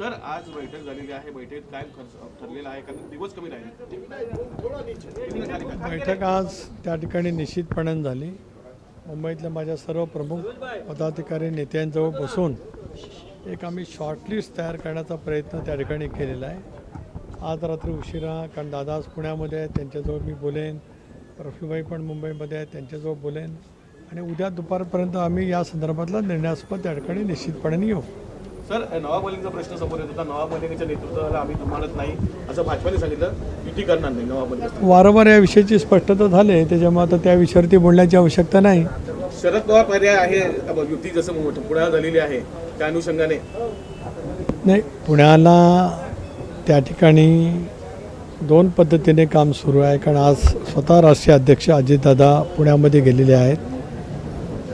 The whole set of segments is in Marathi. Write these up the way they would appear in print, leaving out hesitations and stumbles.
सर आज बैठक झालेली आहे, बैठकीत काय ठरलेलं आहे? कारण दिवस कमी राहिले. बैठक आज त्या ठिकाणी निश्चितपणे झाली. मुंबईतल्या माझ्या सर्व प्रमुख पदाधिकारी नेत्यांजवळ बसून एक आम्ही शॉर्टलिस्ट तयार करण्याचा प्रयत्न त्या ठिकाणी केलेला आहे. आज रात्री उशिरा, कारण दादा आज पुण्यामध्ये आहे, त्यांच्याजवळ मी बोलेन. प्रफुल्लभाई पण मुंबईमध्ये आहेत, त्यांच्याजवळ बोलेन. आणि उद्या दुपारपर्यंत आम्ही या संदर्भातला निर्णयास्पद त्या ठिकाणी निश्चितपणे येऊ. सर, नवाब मलिकचा प्रश्न समोर येत होता. नवाब मलिकच्या नेतृत्वाला आम्ही जुमानत नाही असं भाजपाने सांगितलं. युती करणार नाही नवाब मलिक. वारंवार या विषयाची स्पष्टता झाली, त्याच्यामुळे आता त्या विषयावरती बोलण्याची आवश्यकता नाही. शरद पवार पर्याय आहे युती जसं पुण्याला झालेली आहे त्या अनुषंगाने. नाही, पुण्याला त्या ठिकाणी दोन पद्धतीने काम सुरू आहे. कारण आज स्वतः राष्ट्रीय अध्यक्ष अजितदादा पुण्यामध्ये गेलेले आहेत.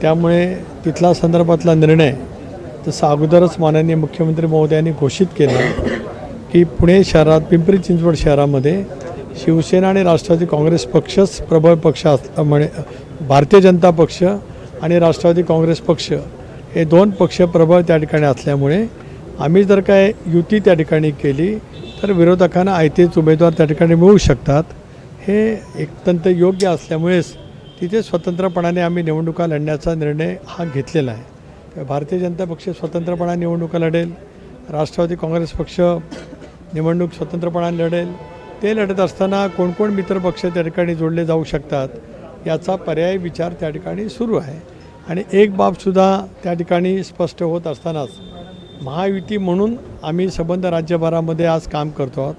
त्यामुळे तिथला संदर्भातला निर्णय जसं अगोदरच माननीय मुख्यमंत्री महोदयांनी घोषित केलं की पुणे शहरात, पिंपरी चिंचवड शहरामध्ये शिवसेना आणि राष्ट्रवादी काँग्रेस पक्षच प्रबळ पक्ष असल्यामुळे, भारतीय जनता पक्ष आणि राष्ट्रवादी काँग्रेस पक्ष हे दोन पक्ष प्रबळ त्या ठिकाणी असल्यामुळे आम्ही जर काय युती त्या ठिकाणी केली तर विरोधकांना आयतेच उमेदवार त्या ठिकाणी मिळू शकतात. हे अत्यंत योग्य असल्यामुळेच तिथे स्वतंत्रपणाने आम्ही निवडणुका लढण्याचा निर्णय हा घेतलेला आहे. भारतीय जनता पक्ष स्वतंत्रपणाने निवडणुका लढेल, राष्ट्रवादी काँग्रेस पक्ष निवडणूक स्वतंत्रपणाने लढेल. ते लढत असताना कोण कोण मित्र पक्ष त्या ठिकाणी जोडले जाऊ शकतात याचा पर्यायी विचार त्या ठिकाणी सुरू आहे. आणि एक बाबसुद्धा त्या ठिकाणी स्पष्ट होत असतानाच महायुती म्हणून आम्ही संबंध राज्यभरामध्ये आज काम करतो आहोत.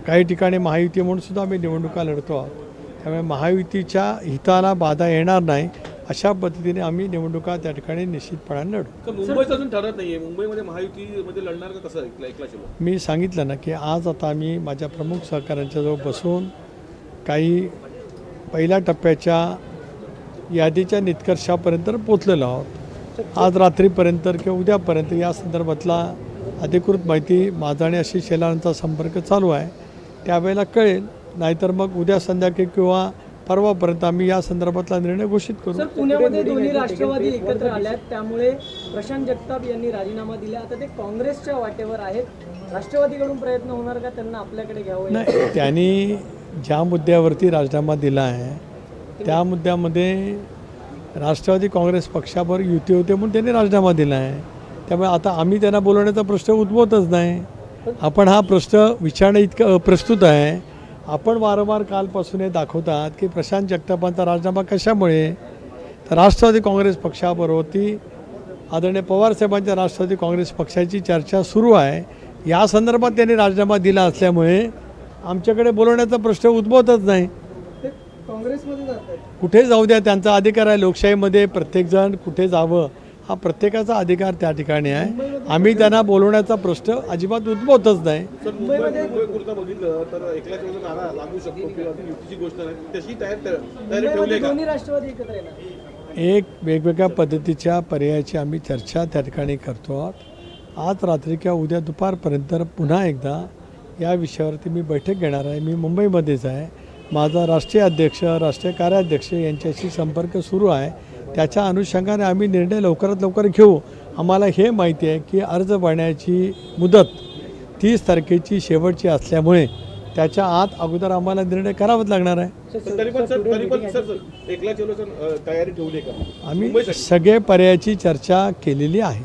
काही ठिकाणी महायुती म्हणून सुद्धा आम्ही निवडणुका लढतो आहोत. त्यामुळे महायुतीच्या हिताला बाधा येणार नाही अशा पद्धतीने आम्ही निवडणुका त्या ठिकाणी निश्चितपणाने लढू. मुंबईचं अजून ठरत नाहीये. मुंबईमध्ये महायुतीमध्ये लढणार का कसं ऐकला मी सांगितलं ना की आज आता आम्ही माझ्या प्रमुख सहकाऱ्यांच्याजवळ बसून काही पहिल्या टप्प्याच्या यादीच्या निष्कर्षापर्यंत पोचलेलो आहोत. आज रात्रीपर्यंत किंवा उद्यापर्यंत या संदर्भातला अधिकृत माहिती माझा आणि आशिष शेलारांचा संपर्क चालू आहे, त्यावेळेला कळेल. नाहीतर मग उद्या संध्याकाळी किंवा परवापर्यंत आम्ही या संदर्भातला निर्णय घोषित करू. सर, पुण्यामध्ये दोन्ही राष्ट्रवादी एकत्र आल्यात, त्यामुळे प्रशांत जगताप यांनी राजीनामा दिला. आता ते काँग्रेसच्या वाटेवर आहेत. राष्ट्रवादीकडून प्रयत्न होणार का त्यांना आपल्याकडे घ्यावं? नाही, त्यांनी ज्या मुद्द्यावरती राजीनामा दिला आहे त्या मुद्द्यामध्ये राष्ट्रवादी काँग्रेस पक्षावर युती होते म्हणून त्यांनी राजीनामा दिला आहे. त्यामुळे आता आम्ही त्यांना बोलवण्याचा प्रश्न उद्भवतच नाही. आपण हा प्रश्न विचारणं इतकं अप्रस्तुत आहे. आपण वारंवार कालपासून हे दाखवतात की प्रशांत जगतापांचा राजीनामा कशामुळे, तर राष्ट्रवादी काँग्रेस पक्षाबरोबरती आदरणीय पवारसाहेबांच्या राष्ट्रवादी काँग्रेस पक्षाची चर्चा सुरू आहे. या संदर्भात त्यांनी राजीनामा दिला असल्यामुळे आमच्याकडे बोलवण्याचा प्रश्न उद्भवतच नाही. काँग्रेसमध्ये जातात, कुठे जाऊ द्या, त्यांचा अधिकार आहे. लोकशाहीमध्ये प्रत्येकजण कुठे जावं हा प्रत्येकाचा अधिकार त्या ठिकाणी आहे. आम्ही त्यांना बोलवण्याचा प्रश्न अजिबात उद्भवतच नाही. बघितलं तर एकला नारा लागू शकतो किंवा युतीची गोष्ट नाही, तशी तयारी ठेवली का? दोन्ही राष्ट्रवादी एकत्र येणार. एक वेगवेगळ्या पद्धतीच्या पर्यायाची आम्ही चर्चा त्या ठिकाणी करतो आहोत. आज रात्री किंवा उद्या दुपारपर्यंत पुन्हा एकदा या विषयावरती मी बैठक घेणार आहे. मी मुंबईमध्येच आहे. माझा राष्ट्रीय अध्यक्ष, राष्ट्रीय कार्याध्यक्ष यांच्याशी संपर्क सुरू आहे. त्याच्या अनुषंगाने आम्ही निर्णय लवकरात लवकर घेऊ. आम्हाला हे माहिती आहे की अर्ज भरण्याची मुदत 30 तारखेची शेवटची असल्यामुळे त्याच्या आत अगोदर आम्हाला निर्णय करावाच लागणार आहे. तरी पण एकला तयारी ठेवली का? आम्ही सगळे पर्यायाची चर्चा केलेली आहे.